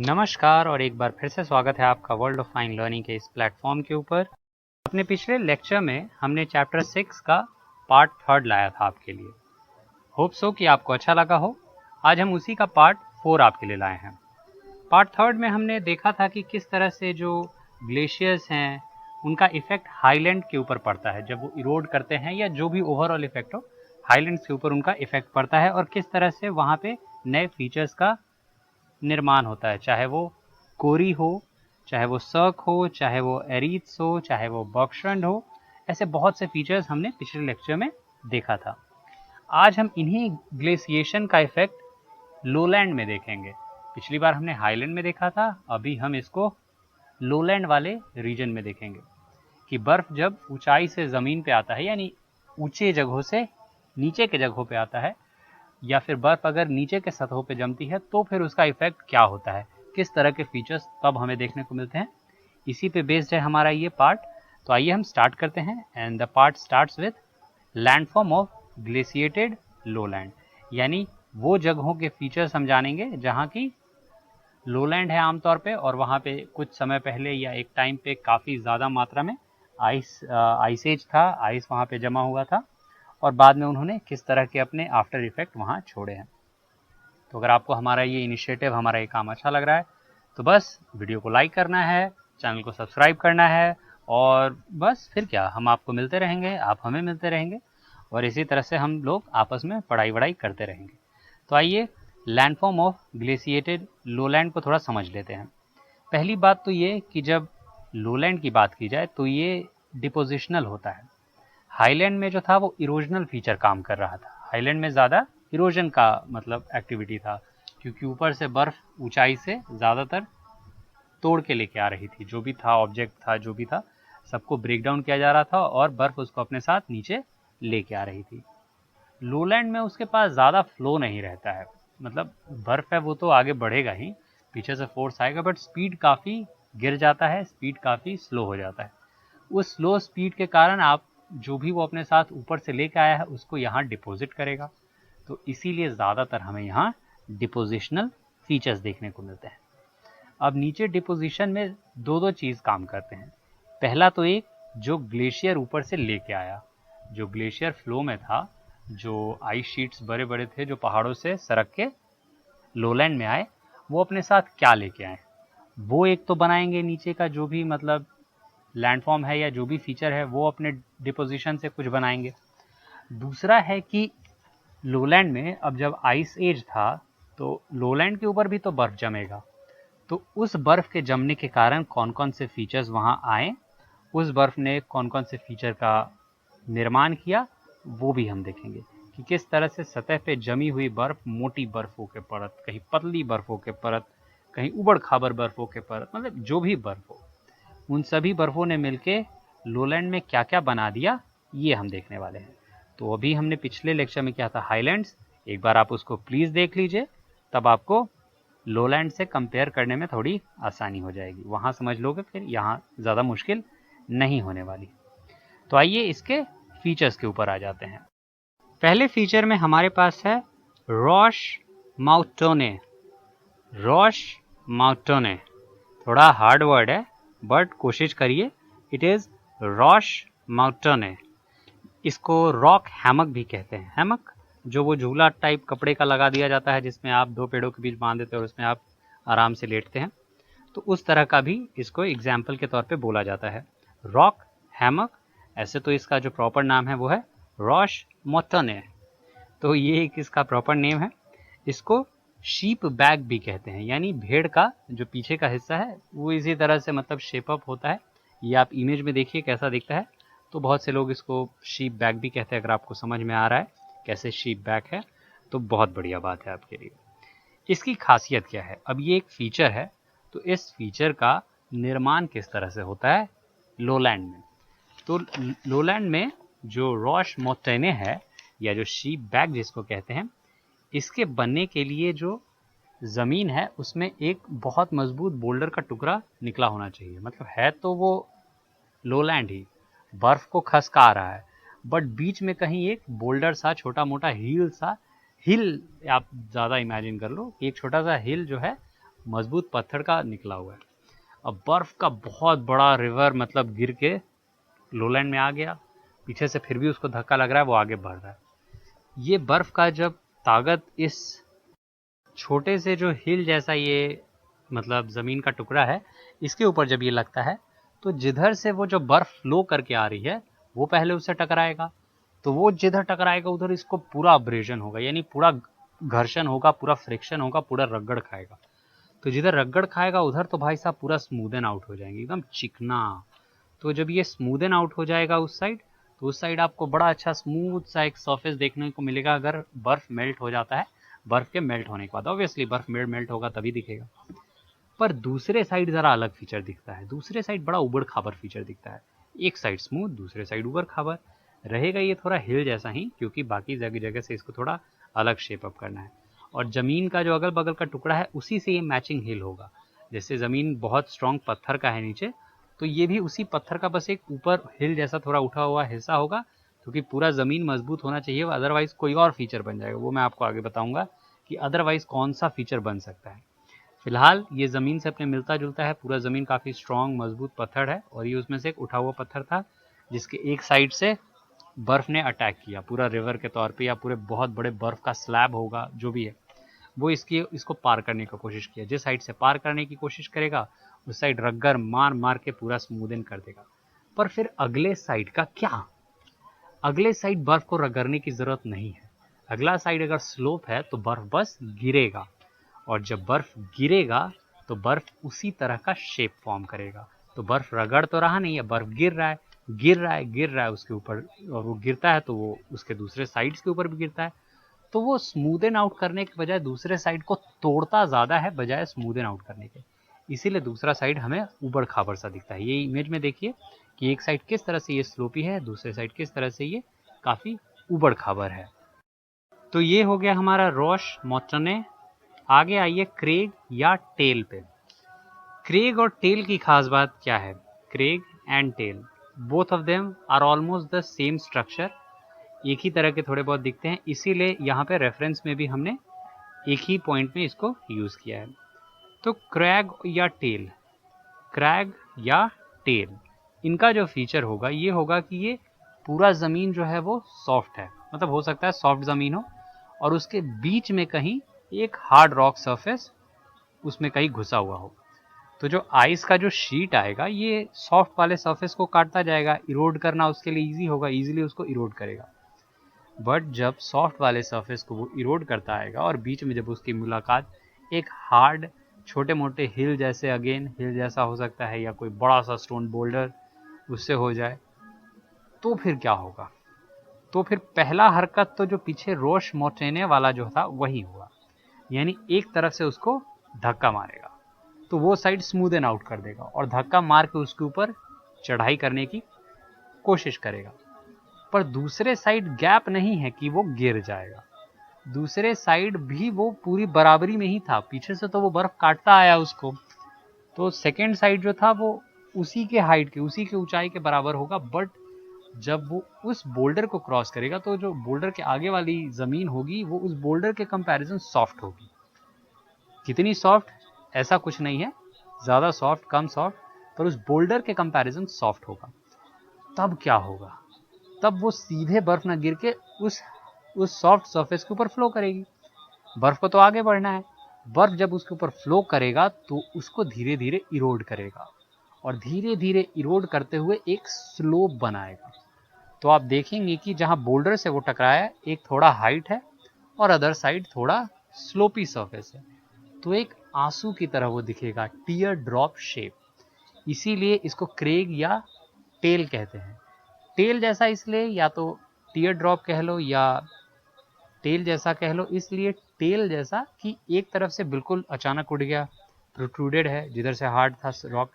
नमस्कार और एक बार फिर से स्वागत है आपका वर्ल्ड ऑफ फाइन लर्निंग के इस प्लेटफॉर्म के ऊपर। अपने पिछले लेक्चर में हमने चैप्टर 6 का पार्ट 3 लाया था आपके लिए। होप सो कि आपको अच्छा लगा हो। आज हम उसी का पार्ट 4 आपके लिए लाए हैं। पार्ट 3 में हमने देखा था कि किस तरह से जो ग्लेशियर्स हैं उनका इफेक्ट हाईलैंड के ऊपर पड़ता है जब वो इरोड करते हैं, या जो भी ओवरऑल इफेक्ट हो हाईलैंड्स के ऊपर उनका इफेक्ट पड़ता है, और किस तरह से वहाँ पे नए फीचर्स का निर्माण होता है, चाहे वो कोरी हो, चाहे वो सर्क हो, चाहे वो एरीथ्स हो, चाहे वो बॉक्सरंड हो। ऐसे बहुत से फीचर्स हमने पिछले लेक्चर में देखा था। आज हम इन्हीं ग्लेशिएशन का इफेक्ट लोलैंड में देखेंगे। पिछली बार हमने हाईलैंड में देखा था, अभी हम इसको लोलैंड वाले रीजन में देखेंगे कि बर्फ जब ऊंचाई से ज़मीन पे आता है, यानी ऊंचे जगहों से नीचे के जगहों पे आता है, या फिर बर्फ अगर नीचे के सतहों पे जमती है तो फिर उसका इफेक्ट क्या होता है, किस तरह के फीचर्स तब हमें देखने को मिलते हैं। इसी पे बेस्ड है हमारा ये पार्ट। तो आइए हम स्टार्ट करते हैं। And the part starts with landform of glaciated lowland, यानी वो जगहों के फीचर्स हम जानेंगे जहाँ की लोलैंड है आमतौर पे, और वहाँ पे कुछ समय पहले या एक टाइम पे काफ़ी ज़्यादा मात्रा में आइस एज था, आइस वहाँ पे जमा हुआ था, और बाद में उन्होंने किस तरह के अपने आफ्टर इफेक्ट वहाँ छोड़े हैं। तो अगर आपको हमारा ये इनिशिएटिव, हमारा ये काम अच्छा लग रहा है तो बस वीडियो को लाइक करना है, चैनल को सब्सक्राइब करना है, और बस फिर क्या, हम आपको मिलते रहेंगे, आप हमें मिलते रहेंगे, और इसी तरह से हम लोग आपस में पढ़ाई वढ़ाई करते रहेंगे। तो आइए लैंडफॉर्म ऑफ ग्लेशिएटेड लोलैंड को थोड़ा समझ लेते हैं। पहली बात तो ये कि जब लोलैंड की बात की जाए तो ये डिपोजिशनल होता है। हाईलैंड में जो था वो इरोजनल फीचर काम कर रहा था। हाईलैंड में ज़्यादा इरोजन का मतलब एक्टिविटी था, क्योंकि ऊपर से बर्फ़ ऊंचाई से ज़्यादातर तोड़ के लेके आ रही थी। जो भी था, ऑब्जेक्ट था, जो भी था, सबको ब्रेक डाउन किया जा रहा था और बर्फ़ उसको अपने साथ नीचे लेके आ रही थी। लोलैंड में उसके पास ज़्यादा फ्लो नहीं रहता है, मतलब बर्फ़ है वो तो आगे बढ़ेगा ही, पीछे से फोर्स आएगा, बट स्पीड काफ़ी गिर जाता है, स्पीड काफ़ी स्लो हो जाता है। उस स्लो स्पीड के कारण आप जो भी वो अपने साथ ऊपर से लेके आया है उसको यहाँ डिपॉजिट करेगा। तो इसीलिए ज़्यादातर हमें यहाँ डिपोजिशनल फीचर्स देखने को मिलते हैं। अब नीचे डिपोजिशन में दो चीज़ काम करते हैं। पहला तो एक, जो ग्लेशियर ऊपर से लेके आया, जो ग्लेशियर फ्लो में था, जो आइस शीट्स बड़े बड़े थे जो पहाड़ों से सरक के लोलैंड में आए, वो अपने साथ क्या लेके आए, वो एक तो बनाएंगे नीचे का जो भी मतलब लैंडफॉर्म है या जो भी फीचर है वो अपने डिपोजिशन से कुछ बनाएंगे। दूसरा है कि लोलैंड में अब जब आइस एज था तो लोलैंड के ऊपर भी तो बर्फ जमेगा, तो उस बर्फ के जमने के कारण कौन कौन से फीचर्स वहाँ आए, उस बर्फ ने कौन कौन से फीचर का निर्माण किया, वो भी हम देखेंगे कि किस तरह से सतह पे जमी हुई बर्फ, मोटी बर्फों के परत, कहीं पतली बर्फों के परत, कहीं उबड़ खाबड़ बर्फों के परत, मतलब जो भी बर्फ हो, उन सभी बर्फों ने मिलके लोलैंड में क्या क्या बना दिया, ये हम देखने वाले हैं। तो अभी हमने पिछले लेक्चर में किया था हाईलैंड्स, एक बार आप उसको प्लीज़ देख लीजिए, तब आपको लोलैंड से कंपेयर करने में थोड़ी आसानी हो जाएगी, वहाँ समझ लोगे, फिर यहाँ ज़्यादा मुश्किल नहीं होने वाली। तो आइए इसके फीचर्स के ऊपर आ जाते हैं। पहले फीचर में हमारे पास है रॉश माउंटोने। रॉश माउंटोने थोड़ा हार्ड वर्ड है, बट कोशिश करिए। इट इज़ रॉश माउंटोने। इसको रॉक हैमक भी कहते हैं। हैमक जो वो झूला टाइप कपड़े का लगा दिया जाता है जिसमें आप दो पेड़ों के बीच बांध देते हैं और उसमें आप आराम से लेटते हैं, तो उस तरह का भी इसको एग्जाम्पल के तौर पे बोला जाता है, रॉक हैमक। ऐसे तो इसका जो प्रॉपर नाम है वो है रॉश माउंटोने, तो ये एक इसका प्रॉपर नेम है। इसको शीप बैग भी कहते हैं, यानी भेड़ का जो पीछे का हिस्सा है वो इसी तरह से मतलब शेप अप होता है। ये आप इमेज में देखिए कैसा दिखता है, तो बहुत से लोग इसको शीप बैग भी कहते हैं। अगर आपको समझ में आ रहा है कैसे शीप बैग है तो बहुत बढ़िया बात है आपके लिए। इसकी खासियत क्या है, अब ये एक फीचर है, तो इस फीचर का निर्माण किस तरह से होता है लोलैंड में। तो लोलैंड में जो रॉश माउंटेने है या जो शीप बैग जिसको कहते हैं, इसके बनने के लिए जो ज़मीन है उसमें एक बहुत मजबूत बोल्डर का टुकड़ा निकला होना चाहिए। मतलब है तो वो लोलैंड ही, बर्फ को खसका रहा है, बट बीच में कहीं एक बोल्डर सा, छोटा मोटा हिल सा, हिल आप ज़्यादा इमेजिन कर लो कि एक छोटा सा हिल जो है मजबूत पत्थर का निकला हुआ है। अब बर्फ का बहुत बड़ा रिवर मतलब गिर के लोलैंड में आ गया, पीछे से फिर भी उसको धक्का लग रहा है, वो आगे बढ़ रहा है। ये बर्फ का जब ताकत इस छोटे से जो हिल जैसा ये मतलब ज़मीन का टुकड़ा है इसके ऊपर जब ये लगता है तो जिधर से वो जो बर्फ फ्लो करके आ रही है वो पहले उससे टकराएगा, तो वो जिधर टकराएगा उधर इसको पूरा अब्रेजन होगा, यानी पूरा घर्षण होगा, पूरा फ्रिक्शन होगा, पूरा रगड़ खाएगा। तो जिधर रगड़ खाएगा उधर तो भाई साहब पूरा स्मूदन आउट हो जाएंगे, एकदम चिकना। तो जब ये स्मूदन आउट हो जाएगा उस साइड, तो उस साइड आपको बड़ा अच्छा स्मूथ सा एक सरफेस देखने को मिलेगा अगर बर्फ मेल्ट हो जाता है। बर्फ के मेल्ट होने के बाद ऑब्वियसली बर्फ मेल्ट होगा तभी दिखेगा। पर दूसरे साइड जरा अलग फीचर दिखता है, दूसरे साइड बड़ा उबड़ खाबर फीचर दिखता है। एक साइड स्मूथ, दूसरे साइड उबड़ खाबर रहेगा। ये थोड़ा हिल जैसा ही, क्योंकि बाकी जगह जगह से इसको थोड़ा अलग शेप अप करना है। और ज़मीन का जो अगल बगल का टुकड़ा है उसी से ये मैचिंग हिल होगा। जैसे ज़मीन बहुत स्ट्रॉन्ग पत्थर का है नीचे, तो ये भी उसी पत्थर का बस एक ऊपर हिल जैसा थोड़ा उठा हुआ हिस्सा होगा, क्योंकि पूरा ज़मीन मजबूत होना चाहिए, अदरवाइज कोई और फीचर बन जाएगा। वो मैं आपको आगे बताऊंगा कि अदरवाइज कौन सा फीचर बन सकता है। फिलहाल ये ज़मीन से अपने मिलता जुलता है, पूरा ज़मीन काफ़ी स्ट्रॉन्ग मजबूत पत्थर है, और ये उसमें से एक उठा हुआ पत्थर था जिसके एक साइड से बर्फ़ ने अटैक किया पूरा रिवर के तौर पे, या पूरे बहुत बड़े बर्फ़ का स्लैब होगा जो भी है, वो इसको पार करने की कोशिश किया। जिस साइड से पार करने की कोशिश करेगा उस साइड रगड़ मार मार के पूरा स्मूदन कर देगा। पर फिर अगले साइड का क्या? अगले साइड बर्फ़ को रगड़ने की ज़रूरत नहीं है। अगला साइड अगर स्लोप है तो बर्फ़ बस गिरेगा, और जब बर्फ़ गिरेगा तो बर्फ़ उसी तरह का शेप फॉर्म करेगा। तो बर्फ़ रगड़ तो रहा नहीं है, बर्फ़ गिर रहा है, गिर रहा है, गिर रहा है उसके ऊपर, और वो गिरता है तो वो उसके दूसरे साइड्स के ऊपर भी गिरता है। तो वो स्मूदन आउट करने के बजाय दूसरे साइड को तोड़ता ज़्यादा है बजाय स्मूदन आउट करने के। इसीलिए दूसरा साइड हमें ऊबड़ खाबड़ सा दिखता है। ये इमेज में देखिए कि एक साइड किस तरह से ये स्लोपी है, दूसरे साइड किस तरह से ये काफ़ी ऊबड़ खाबड़ है। तो ये हो गया हमारा रॉश मॉन्टने। आगे आइए क्रेग या टेल पे। क्रेग और टेल की खास बात क्या है? Crag and tail, both of them are almost the same structure, एक ही तरह के थोड़े बहुत दिखते हैं, इसीलिए यहाँ पे रेफरेंस में भी हमने एक ही पॉइंट में इसको यूज़ किया है। तो क्रैग या टेल, क्रैग या टेल, इनका जो फीचर होगा ये होगा कि ये पूरा ज़मीन जो है वो सॉफ्ट है, मतलब हो सकता है सॉफ्ट ज़मीन हो और उसके बीच में कहीं एक हार्ड रॉक सरफेस उसमें कहीं घुसा हुआ हो। तो जो आइस का जो शीट आएगा ये सॉफ्ट वाले सरफेस को काटता जाएगा, इरोड करना उसके लिए ईजी होगा, ईजिली उसको इरोड करेगा। बट जब सॉफ्ट वाले सरफेस को वो इरोड करता आएगा और बीच में जब उसकी मुलाकात एक हार्ड छोटे मोटे हिल जैसे, अगेन हिल जैसा हो सकता है या कोई बड़ा सा स्टोन बोल्डर, उससे हो जाए, तो फिर क्या होगा? तो फिर पहला हरकत तो जो पीछे रोश मोटेने वाला जो था वही हुआ, यानी एक तरफ से उसको धक्का मारेगा तो वो साइड स्मूदन आउट कर देगा और धक्का मार के उसके ऊपर चढ़ाई करने की कोशिश करेगा। पर दूसरे साइड गैप नहीं है कि वो गिर जाएगा, दूसरे साइड भी वो पूरी बराबरी में ही था, पीछे से तो वो बर्फ काटता आया उसको, तो सेकेंड साइड जो था वो उसी के हाइट के, उसी के ऊंचाई के बराबर होगा। बट जब वो उस बोल्डर को क्रॉस करेगा तो जो बोल्डर के आगे वाली ज़मीन होगी वो उस बोल्डर के कंपैरिजन सॉफ्ट होगी। कितनी सॉफ्ट? ऐसा कुछ नहीं है, ज़्यादा सॉफ्ट कम सॉफ्ट, पर उस बोल्डर के कंपैरिजन सॉफ्ट होगा। तब क्या होगा? तब वो सीधे बर्फ ना गिर के उस सॉफ्ट सरफेस के ऊपर फ्लो करेगी। बर्फ को तो आगे बढ़ना है, बर्फ जब उसके ऊपर फ्लो करेगा तो उसको धीरे धीरे इरोड करेगा और धीरे धीरे इरोड करते हुए एक स्लोप बनाएगा। तो आप देखेंगे कि जहां बोल्डर से वो टकराया एक थोड़ा हाइट है और अदर साइड थोड़ा स्लोपी सरफेस है, तो एक आंसू की तरह वो दिखेगा, टीयर ड्रॉप शेप। इसीलिए इसको क्रेग या टेल कहते हैं। टेल जैसा इसलिए, या तो टीयर ड्रॉप कह लो या टेल जैसा कह लो, इसलिए टेल जैसा कि एक तरफ से बिल्कुल अचानक उड़ गया, प्रोट्रूडेड है जिधर से हार्ड था रॉक,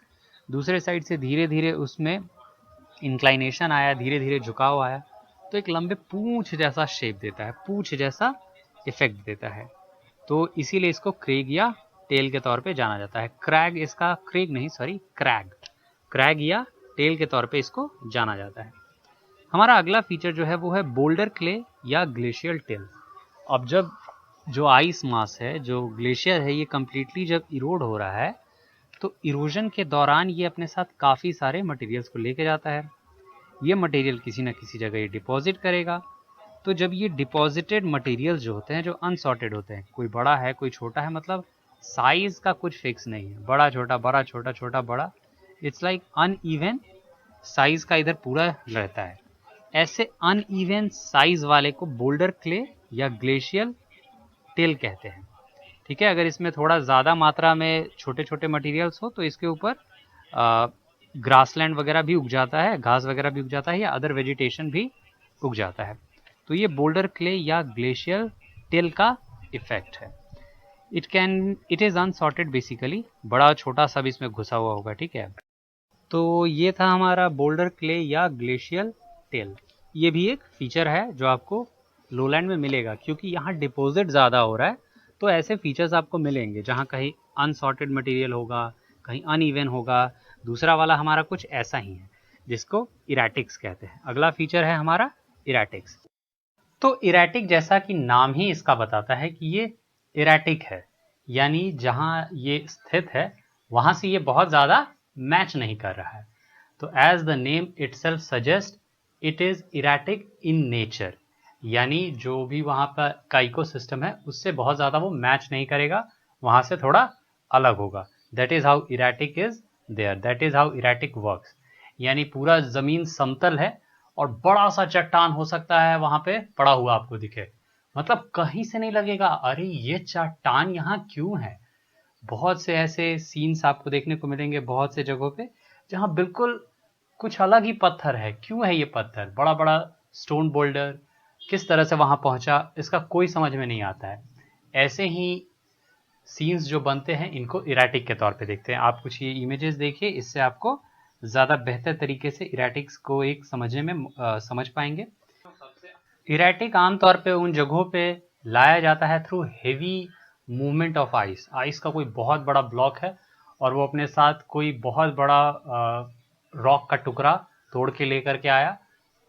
दूसरे साइड से धीरे धीरे उसमें इंक्लाइनेशन आया, धीरे धीरे झुकाव आया, तो एक लंबे पूंछ जैसा शेप देता है, पूंछ जैसा इफेक्ट देता है। तो इसीलिए इसको क्रेग या टेल के तौर पे जाना जाता है। क्रैग इसका, क्रेग नहीं सॉरी, क्रैग, क्रैग या टेल के तौर पे इसको जाना जाता है। हमारा अगला फीचर जो है वो है बोल्डर क्ले या ग्लेशियल टेल। अब जब जो आइस मास है, जो ग्लेशियर है, ये कम्प्लीटली जब इरोड हो रहा है तो इरोजन के दौरान ये अपने साथ काफ़ी सारे मटेरियल्स को लेके जाता है। ये मटेरियल किसी न किसी जगह ये डिपॉजिट करेगा। तो जब ये डिपॉजिटेड मटेरियल्स जो होते हैं, जो अनसॉर्टेड होते हैं, कोई बड़ा है कोई छोटा है, मतलब साइज का कुछ फिक्स नहीं है, बड़ा छोटा बड़ा छोटा छोटा बड़ा, इट्स लाइक अनइवन साइज का इधर पूरा रहता है। ऐसे अनइवन साइज वाले को बोल्डर क्ले या ग्लेशियल टेल कहते हैं। ठीक है, अगर इसमें थोड़ा ज़्यादा मात्रा में छोटे छोटे मटेरियल्स हो तो इसके ऊपर ग्रासलैंड वगैरह भी उग जाता है, घास वगैरह भी उग जाता है, या अदर वेजिटेशन भी उग जाता है। तो ये बोल्डर क्ले या ग्लेशियल टेल का इफेक्ट है। इट इज़ अनसॉर्टेड बेसिकली, बड़ा छोटा सब इसमें घुसा हुआ होगा। ठीक है, तो ये था हमारा बोल्डर क्ले या ग्लेशियल टेल। ये भी एक फीचर है जो आपको लोलैंड में मिलेगा, क्योंकि यहाँ डिपॉजिट ज़्यादा हो रहा है तो ऐसे फीचर्स आपको मिलेंगे जहाँ कहीं अनसॉर्टेड मटेरियल होगा, कहीं अनइवन होगा। दूसरा वाला हमारा कुछ ऐसा ही है जिसको इरेटिक्स कहते हैं। अगला फीचर है हमारा इरेटिक्स। तो इरेटिक जैसा कि नाम ही इसका बताता है कि ये इरेटिक है, यानी जहाँ ये स्थित है वहाँ से ये बहुत ज़्यादा मैच नहीं कर रहा है। तो as the name itself suggest, it is erratic in nature, यानी जो भी वहाँ पर का इकोसिस्टम है उससे बहुत ज़्यादा वो मैच नहीं करेगा, वहाँ से थोड़ा अलग होगा। That is how erratic is there, that is how erratic works. यानी पूरा ज़मीन समतल है और बड़ा सा चट्टान हो सकता है वहाँ पे पड़ा हुआ आपको दिखे, मतलब कहीं से नहीं लगेगा अरे ये चट्टान यहाँ क्यों है। बहुत से ऐसे सीन्स आपको देखने को मिलेंगे बहुत से जगहों पे जहाँ बिल्कुल कुछ अलग ही पत्थर है। क्यों है ये पत्थर, बड़ा बड़ा स्टोन बोल्डर किस तरह से वहाँ पहुँचा, इसका कोई समझ में नहीं आता है। ऐसे ही सीन्स जो बनते हैं इनको इरेटिक के तौर पे देखते हैं। आप कुछ ये इमेजेस देखिए, इससे आपको ज़्यादा बेहतर तरीके से इरेटिक्स को एक समझने में समझ पाएंगे। इरेटिक आमतौर पे उन जगहों पे लाया जाता है through heavy movement of ice. Ice का कोई बहुत बड़ा ब्लॉक है और वो अपने साथ कोई बहुत बड़ा रॉक का टुकड़ा तोड़ के लेकर के आया,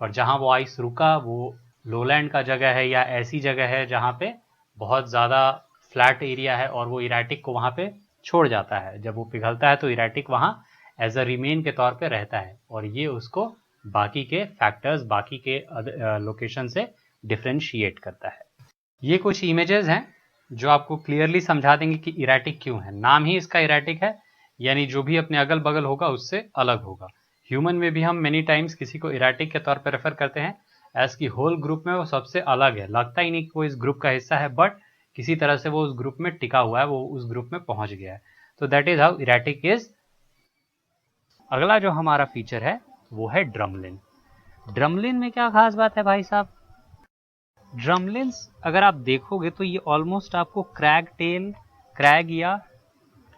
और जहाँ वो आइस रुका वो लोलैंड का जगह है या ऐसी जगह है जहाँ पे बहुत ज़्यादा फ्लैट एरिया है, और वो इरेटिक को वहाँ पे छोड़ जाता है। जब वो पिघलता है तो इरेटिक वहाँ एज अ रिमेन के तौर पे रहता है, और ये उसको बाकी के फैक्टर्स, बाकी के लोकेशन से डिफ्रेंशिएट करता है। ये कुछ इमेजेस हैं जो आपको क्लियरली समझा देंगे कि इरेटिक क्यों है। नाम ही इसका इरेटिक है, यानी जो भी अपने अगल बगल होगा उससे अलग होगा। ह्यूमन में भी हम मेनी टाइम्स किसी को इरेटिक के तौर पर रेफर करते हैं एज की होल ग्रुप में वो सबसे अलग है, लगता ही नहीं कि वो इस ग्रुप का हिस्सा है, बट किसी तरह से वो उस ग्रुप में टिका हुआ है, वो उस ग्रुप में पहुंच गया है। तो that is how erratic is. अगला जो हमारा फीचर है वो है ड्रमलिन। ड्रमलिन में क्या खास बात है भाई साहब? ड्रमलिन्स अगर आप देखोगे तो ये ऑलमोस्ट आपको क्रैग या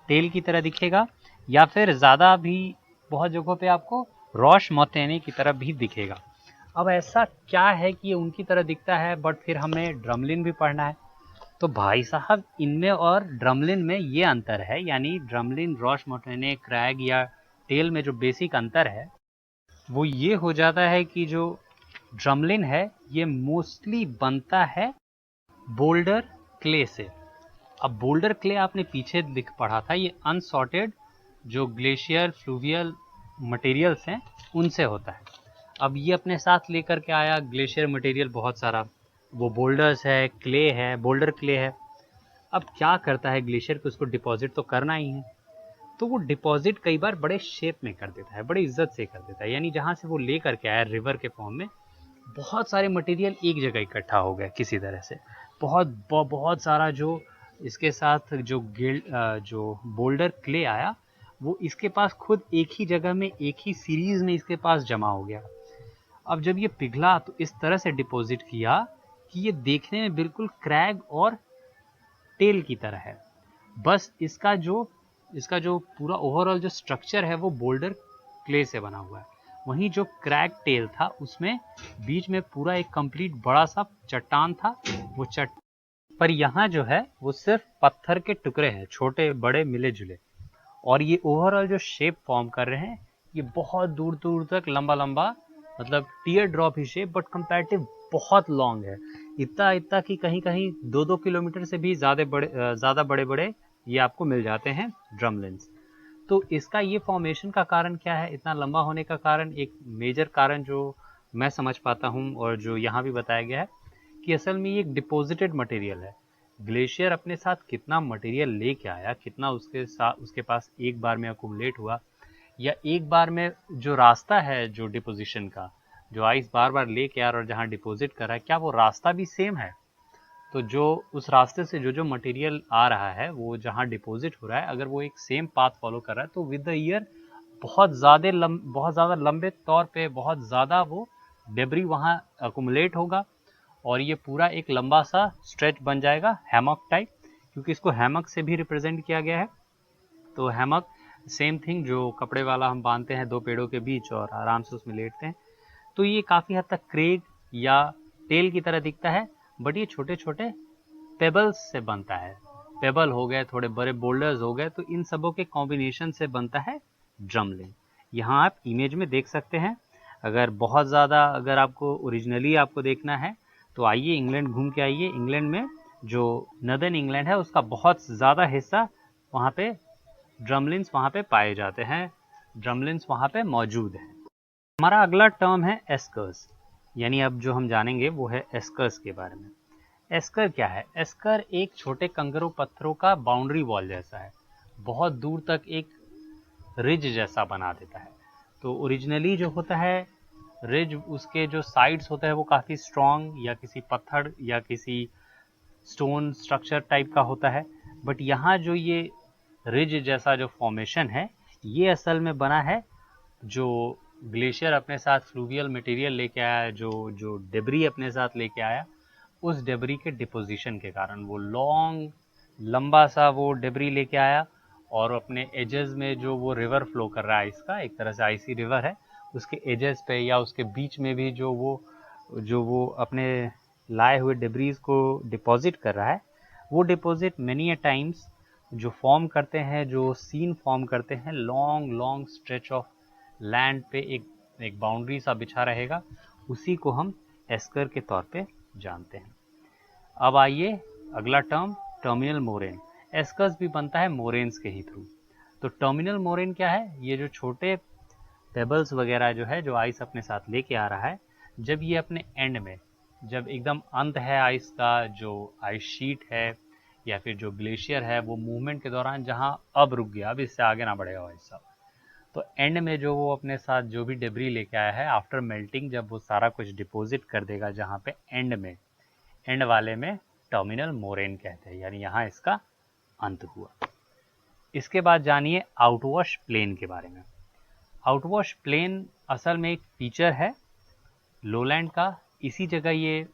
टेल की तरह दिखेगा, या फिर ज़्यादा भी बहुत जगहों पे आपको रॉश मोतेने की तरह भी दिखेगा। अब ऐसा क्या है कि ये उनकी तरह दिखता है बट फिर हमें ड्रमलिन भी पढ़ना है? तो भाई साहब इनमें और ड्रमलिन में ये अंतर है, यानी ड्रमलिन, रॉश मोटेने, क्रैग या टेल में जो बेसिक अंतर है वो ये हो जाता है कि जो ड्रमलिन है ये मोस्टली बनता है बोल्डर क्ले से। अब बोल्डर क्ले आपने पीछे पढ़ा था, ये अनसॉर्टेड जो ग्लेशियर फ्लूवियल मटेरियल्स हैं उनसे होता है। अब ये अपने साथ लेकर के आया ग्लेशियर मटेरियल बहुत सारा, वो बोल्डर्स है, क्ले है, बोल्डर क्ले है। अब क्या करता है ग्लेशियर को, उसको डिपॉजिट तो करना ही है, तो वो डिपॉजिट कई बार बड़े शेप में कर देता है, बड़ी इज्जत से कर देता है। यानी जहाँ से वो ले करके आया रिवर के फॉर्म में, बहुत सारे मटेरियल एक जगह इकट्ठा हो गया किसी तरह से, बहुत सारा जो इसके साथ जो बोल्डर क्ले आया वो इसके पास खुद एक ही जगह में एक ही सीरीज में इसके पास जमा हो गया। अब जब ये पिघला तो इस तरह से डिपॉजिट किया कि ये देखने में बिल्कुल क्रैग और टेल की तरह है, बस इसका जो पूरा ओवरऑल जो स्ट्रक्चर है वो बोल्डर क्ले से बना हुआ है। वहीं जो क्रैग टेल था उसमें बीच में पूरा एक कंप्लीट बड़ा सा चट्टान था, वो पर यहाँ जो है वो सिर्फ पत्थर के टुकड़े हैं, छोटे बड़े मिले जुले, और ये ओवरऑल जो शेप फॉर्म कर रहे हैं ये बहुत दूर दूर तक लंबा लंबा, मतलब tier drop he shape, but comparative बहुत लॉन्ग है, इतना इतना कि कहीं कहीं 2-2 किलोमीटर से भी ज़्यादा बड़े बड़े ये आपको मिल जाते हैं ड्रमलिन्स। तो इसका ये फॉर्मेशन का कारण क्या है, इतना लंबा होने का कारण, एक मेजर कारण जो मैं समझ पाता हूँ और जो यहाँ भी बताया गया है कि असल में ये एक डिपॉजिटेड मटेरियल है। ग्लेशियर अपने साथ कितना मटेरियल लेके आया, कितना उसके पास एक बार में अकुमुलेट हुआ, या एक बार में जो रास्ता है जो डिपोजिशन का, जो आइस बार बार लेके आ रहा है और जहाँ डिपॉजिट कर रहा है, क्या वो रास्ता भी सेम है? तो जो उस रास्ते से जो मटेरियल आ रहा है वो जहाँ डिपॉजिट हो रहा है, अगर वो एक सेम पाथ फॉलो कर रहा है तो विद द ईयर बहुत ज़्यादा लंबे तौर पे बहुत ज़्यादा वो डेब्री वहाँ अकुमुलेट होगा और ये पूरा एक लंबा सा स्ट्रेच बन जाएगा हैमक टाइप, क्योंकि इसको हैमक से भी रिप्रेजेंट किया गया है। तो हैमक सेम थिंग, जो कपड़े वाला हम बांधते हैं दो पेड़ों के बीच और आराम से उसमें लेटते हैं। तो ये काफ़ी हद तक क्रेग या टेल की तरह दिखता है, बट ये छोटे छोटे पेबल्स से बनता है। पेबल हो गए, थोड़े बड़े बोल्डर्स हो गए, तो इन सबों के कॉम्बिनेशन से बनता है ड्रमलिन। यहाँ आप इमेज में देख सकते हैं। अगर बहुत ज़्यादा अगर आपको ओरिजिनली आपको देखना है तो आइए इंग्लैंड घूम के आइए। इंग्लैंड में जो नदर्न इंग्लैंड है उसका बहुत ज़्यादा हिस्सा वहाँ पे ड्रमलिन्स वहाँ पे पाए जाते हैं, ड्रमलिन्स वहाँ पे मौजूद हैं। हमारा अगला टर्म है एस्कर्स, यानी अब जो हम जानेंगे वो है एस्कर्स के बारे में। एस्कर क्या है? एस्कर एक छोटे कंकरों पत्थरों का बाउंड्री वॉल जैसा है, बहुत दूर तक एक रिज जैसा बना देता है। तो ओरिजिनली जो होता है रिज, उसके जो साइड्स होते हैं वो काफ़ी स्ट्रॉन्ग या किसी पत्थर या किसी स्टोन स्ट्रक्चर टाइप का होता है, बट यहाँ जो ये रिज जैसा जो फॉर्मेशन है ये असल में बना है जो ग्लेशियर अपने साथ फ्लूवियल मटेरियल लेके आया, जो डेब्री अपने साथ लेके आया, उस डेब्री के डिपोजिशन के कारण वो लंबा सा वो डेब्री लेके आया और अपने एजेस में जो वो रिवर फ्लो कर रहा है, इसका एक तरह से आइसी रिवर है, उसके एजेस पे या उसके बीच में भी जो वो अपने लाए हुए डेब्रीज को डिपॉजिट कर रहा है, वो डिपॉजिट मेनी अ टाइम्स जो फॉर्म करते हैं, जो सीन फॉर्म करते हैं, लॉन्ग स्ट्रेच ऑफ लैंड पे एक बाउंड्री सा बिछा रहेगा, उसी को हम एस्कर के तौर पे जानते हैं। अब आइए अगला टर्म, टर्मिनल मोरेन। एस्कर्स भी बनता है मोरेन्स के ही थ्रू। तो टर्मिनल मोरेन क्या है? ये जो छोटे पेबल्स वगैरह जो है, जो आइस अपने साथ लेके आ रहा है, जब ये अपने एंड में, जब एकदम अंत है आइस का, जो आइस शीट है या फिर जो ग्लेशियर है, वो मूवमेंट के दौरान जहाँ अब रुक गया, अब इससे आगे ना बढ़ेगा भाई साहब, तो एंड में जो वो अपने साथ जो भी डेब्री लेके आया है, आफ्टर मेल्टिंग जब वो सारा कुछ डिपॉजिट कर देगा, जहाँ पे एंड वाले में टर्मिनल मोरेन कहते हैं, यानी यहाँ इसका अंत हुआ। इसके बाद जानिए आउटवॉश प्लेन के बारे में। आउटवॉश प्लेन असल में एक फीचर है लोलैंड का, इसी जगह ये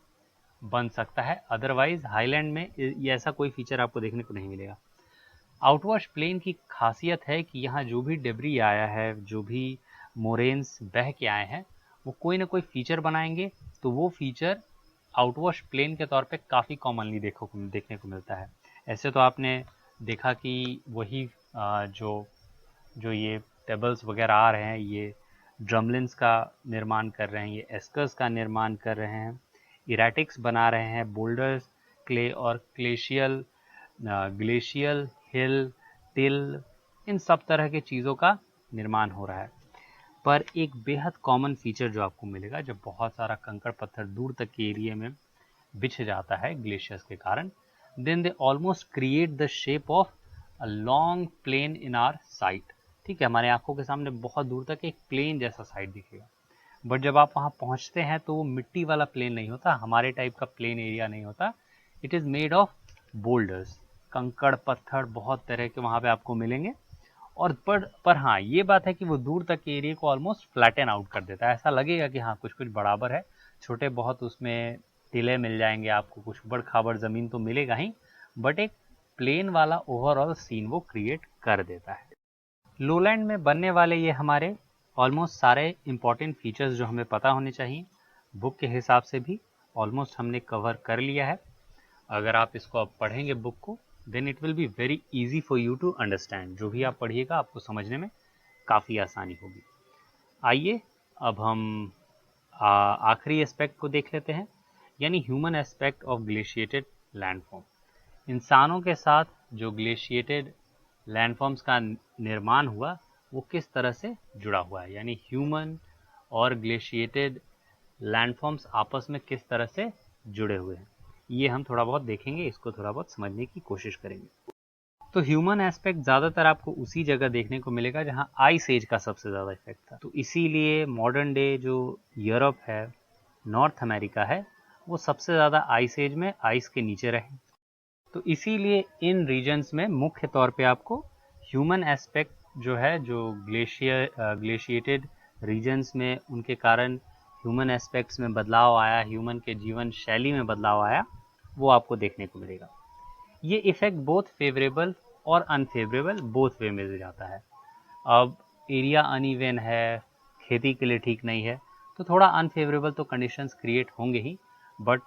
बन सकता है, अदरवाइज हाईलैंड में ये ऐसा कोई फीचर आपको देखने को नहीं मिलेगा। आउटवॉश प्लेन की खासियत है कि यहाँ जो भी डेब्री आया है, जो भी मोरेन्स बह के आए हैं, वो कोई ना कोई फीचर बनाएंगे, तो वो फीचर आउटवॉश प्लेन के तौर पे काफ़ी कॉमनली देखने को मिलता है। ऐसे तो आपने देखा कि वही जो ये टेबल्स वगैरह आ रहे हैं, ये ड्रमलिन्स का निर्माण कर रहे हैं, ये एस्कर्स का निर्माण कर रहे हैं, इरेटिक्स बना रहे हैं, बोल्डर्स, क्ले और ग्लेशियल हिल, टिल, इन सब तरह के चीज़ों का निर्माण हो रहा है। पर एक बेहद कॉमन फीचर जो आपको मिलेगा, जब बहुत सारा कंकड़ पत्थर दूर तक के एरिया में बिछ जाता है ग्लेशियर्स के कारण, then they almost create the shape of a long plain in our sight. ठीक है, हमारे आंखों के सामने बहुत दूर तक एक प्लेन जैसा साइट दिखेगा, बट जब आप वहाँ पहुँचते हैं तो वो मिट्टी वाला प्लेन नहीं होता, हमारे टाइप का प्लेन एरिया नहीं होता, it is made of boulders, कंकड़ पत्थर बहुत तरह के वहाँ पे आपको मिलेंगे। और पर हाँ, ये बात है कि वो दूर तक के एरिया को ऑलमोस्ट फ्लैटन आउट कर देता है, ऐसा लगेगा कि हाँ कुछ बराबर है, छोटे बहुत उसमें टीले मिल जाएंगे आपको, कुछ उबड़ खाबड़ ज़मीन तो मिलेगा ही, बट एक प्लेन वाला ओवरऑल सीन वो क्रिएट कर देता है। लोलैंड में बनने वाले ये हमारे ऑलमोस्ट सारे इंपॉर्टेंट फीचर्स जो हमें पता होने चाहिए, बुक के हिसाब से भी ऑलमोस्ट हमने कवर कर लिया है। अगर आप इसको अब पढ़ेंगे बुक को, then it will be very easy for you to understand. जो भी आप पढ़िएगा आपको समझने में काफ़ी आसानी होगी। आइए अब हम आखिरी एस्पेक्ट को देख लेते हैं, यानी human aspect of glaciated landform. इंसानों के साथ जो ग्लेशिएटेड लैंडफॉर्म्स का निर्माण हुआ वो किस तरह से जुड़ा हुआ है, यानी ह्यूमन और ग्लेशिएटेड लैंडफॉर्म्स आपस में किस तरह से जुड़े हुए हैं, ये हम थोड़ा बहुत देखेंगे, इसको थोड़ा बहुत समझने की कोशिश करेंगे। तो ह्यूमन एस्पेक्ट ज़्यादातर आपको उसी जगह देखने को मिलेगा जहां आइस एज का सबसे ज़्यादा इफेक्ट था। तो इसीलिए मॉडर्न डे जो यूरोप है, नॉर्थ अमेरिका है, वो सबसे ज़्यादा आइस एज में आइस के नीचे रहे। तो इसीलिए इन रीजन्स में मुख्य तौर पे आपको ह्यूमन एस्पेक्ट जो है, जो ग्लेशिएटेड रीजन्स में उनके कारण ह्यूमन एस्पेक्ट्स में बदलाव आया, ह्यूमन के जीवन शैली में बदलाव आया, वो आपको देखने को मिलेगा। ये इफेक्ट बोथ फेवरेबल और अनफेवरेबल बोथ वे में जाता है। अब एरिया अनइवन है, खेती के लिए ठीक नहीं है, तो थोड़ा अनफेवरेबल तो कंडीशंस क्रिएट होंगे ही, बट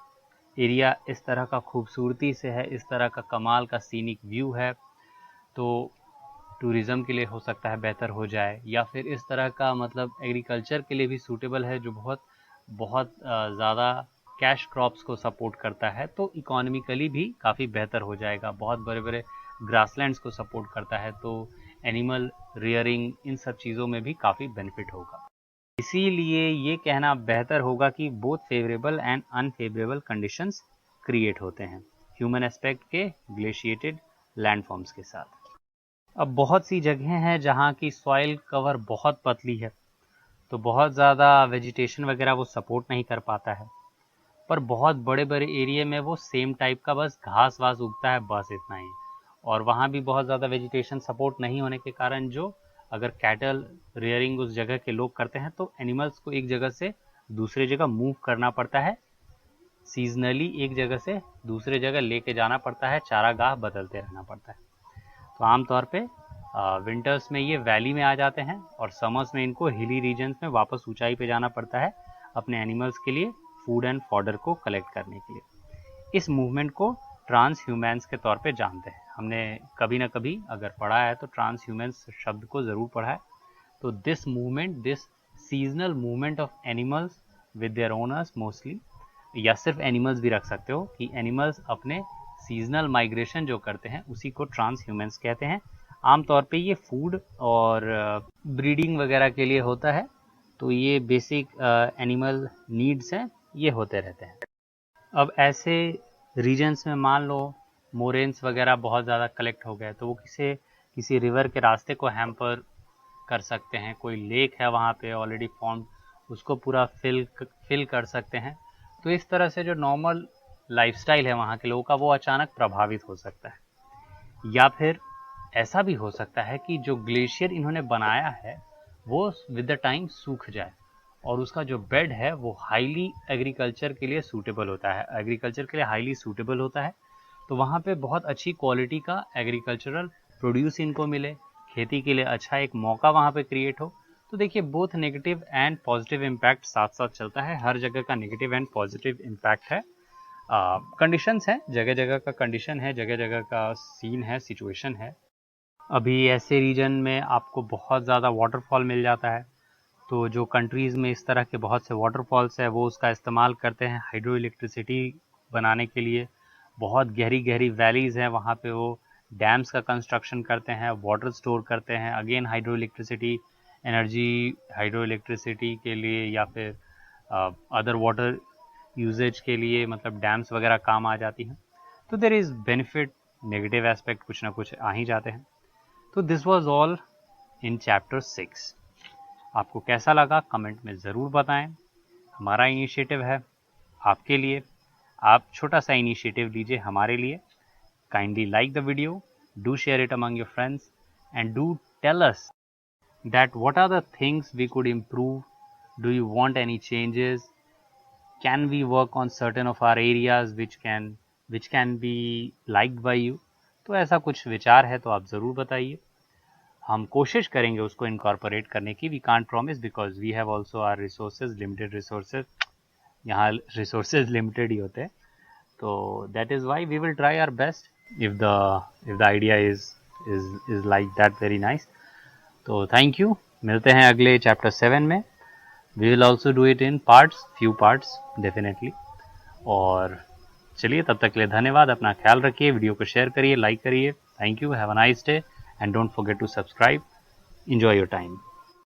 एरिया इस तरह का खूबसूरती से है, इस तरह का कमाल का सीनिक व्यू है, तो टूरिज़्म के लिए हो सकता है बेहतर हो जाए, या फिर इस तरह का मतलब एग्रीकल्चर के लिए भी सूटेबल है जो बहुत बहुत ज़्यादा कैश क्रॉप्स को सपोर्ट करता है, तो इकोनॉमिकली भी काफ़ी बेहतर हो जाएगा। बहुत बड़े बड़े ग्रासलैंड्स को सपोर्ट करता है, तो एनिमल रियरिंग इन सब चीज़ों में भी काफ़ी बेनिफिट होगा। इसीलिए ये कहना बेहतर होगा कि both favourable and unfavourable conditions create होते हैं ह्यूमन एस्पेक्ट के ग्लेशिएटेड लैंडफॉर्म्स के साथ। अब बहुत सी जगहें हैं जहाँ की सॉइल कवर बहुत पतली है, तो बहुत ज़्यादा वेजिटेशन वगैरह वो सपोर्ट नहीं कर पाता है, पर बहुत बड़े बड़े एरिया में वो सेम टाइप का बस घास वास उगता है, बस इतना ही। और वहाँ भी बहुत ज़्यादा वेजिटेशन सपोर्ट नहीं होने के कारण जो अगर कैटल रेयरिंग उस जगह के लोग करते हैं तो एनिमल्स को एक जगह से दूसरे जगह मूव करना पड़ता है, सीजनली एक जगह से दूसरे जगह लेके जाना पड़ता है, चारागाह बदलते रहना पड़ता है। तो आमतौर पे विंटर्स में ये वैली में आ जाते हैं और समर्स में इनको हिली रीजन्स में वापस ऊंचाई पे जाना पड़ता है अपने एनिमल्स के लिए फूड एंड फॉडर को कलेक्ट करने के लिए। इस मूवमेंट को ट्रांस ह्यूमन्स के तौर पे जानते हैं। हमने कभी ना कभी अगर पढ़ा है तो ट्रांस ह्यूमन्स शब्द को ज़रूर पढ़ा है। तो this movement, this seasonal movement of animals with their owners mostly, या सिर्फ एनिमल्स भी रख सकते हो कि एनिमल्स अपने सीजनल माइग्रेशन जो करते हैं उसी को ट्रांस ह्यूमन्स कहते हैं। आमतौर पे ये फूड और ब्रीडिंग वगैरह के लिए होता है, तो ये बेसिक एनिमल नीड्स हैं, ये होते रहते हैं। अब ऐसे रीजन्स में मान लो मोरेन्स वगैरह बहुत ज़्यादा कलेक्ट हो गए, तो वो किसी रिवर के रास्ते को हैम्पर कर सकते हैं। कोई लेक है वहाँ पे ऑलरेडी फॉर्म, उसको पूरा फिल कर सकते हैं। तो इस तरह से जो नॉर्मल लाइफस्टाइल है वहाँ के लोगों का वो अचानक प्रभावित हो सकता है। या फिर ऐसा भी हो सकता है कि जो ग्लेशियर इन्होंने बनाया है वो विद द टाइम सूख जाए और उसका जो बेड है वो हाईली एग्रीकल्चर के लिए सूटेबल होता है, एग्रीकल्चर के लिए हाईली सूटेबल होता है। तो वहाँ पे बहुत अच्छी क्वालिटी का एग्रीकल्चरल प्रोड्यूस इनको मिले, खेती के लिए अच्छा एक मौका वहाँ पे क्रिएट हो। तो देखिए both negative and positive impact साथ साथ चलता है, हर जगह का नेगेटिव एंड पॉजिटिव इम्पैक्ट है। कंडीशंस हैं, जगह जगह का कंडीशन है, जगह जगह का सीन है, सिचुएशन है। अभी ऐसे रीजन में आपको बहुत ज़्यादा वाटरफॉल मिल जाता है, तो जो कंट्रीज़ में इस तरह के बहुत से वाटरफॉल्स है वो उसका इस्तेमाल करते हैं हाइड्रो इलेक्ट्रिसिटी बनाने के लिए। बहुत गहरी गहरी वैलीज़ हैं, वहाँ पे वो डैम्स का कंस्ट्रक्शन करते हैं, वाटर स्टोर करते हैं, again hydro electricity energy, hydro electricity के लिए या फिर अदर वाटर यूजेज के लिए मतलब डैम्स वगैरह काम आ जाती हैं। तो there is benefit, negative aspect कुछ ना कुछ आ ही जाते हैं। तो this was all in chapter 6। आपको कैसा लगा कमेंट में ज़रूर बताएं। हमारा इनिशिएटिव है आपके लिए, आप छोटा सा इनिशिएटिव लीजिए हमारे लिए। Kindly like the video, do share it among your friends and do tell us that what are the things we could improve. Do you want any changes? Can we work on certain of our areas which can be liked by you? तो ऐसा कुछ विचार है तो आप ज़रूर बताइए, हम कोशिश करेंगे उसको इनकॉर्पोरेट करने की। We can't promise because we have also our resources, limited resources, यहाँ रिसोर्सेज लिमिटेड ही होते हैं। तो that is why we will try our best if the idea is like that very nice. तो थैंक यू, मिलते हैं अगले chapter 7 में। We will also do it in parts, few parts definitely. और चलिए तब तक के लिए धन्यवाद, अपना ख्याल रखिए, वीडियो को शेयर करिए, लाइक करिए। Thank you, have a nice day and don't forget to subscribe. Enjoy your time.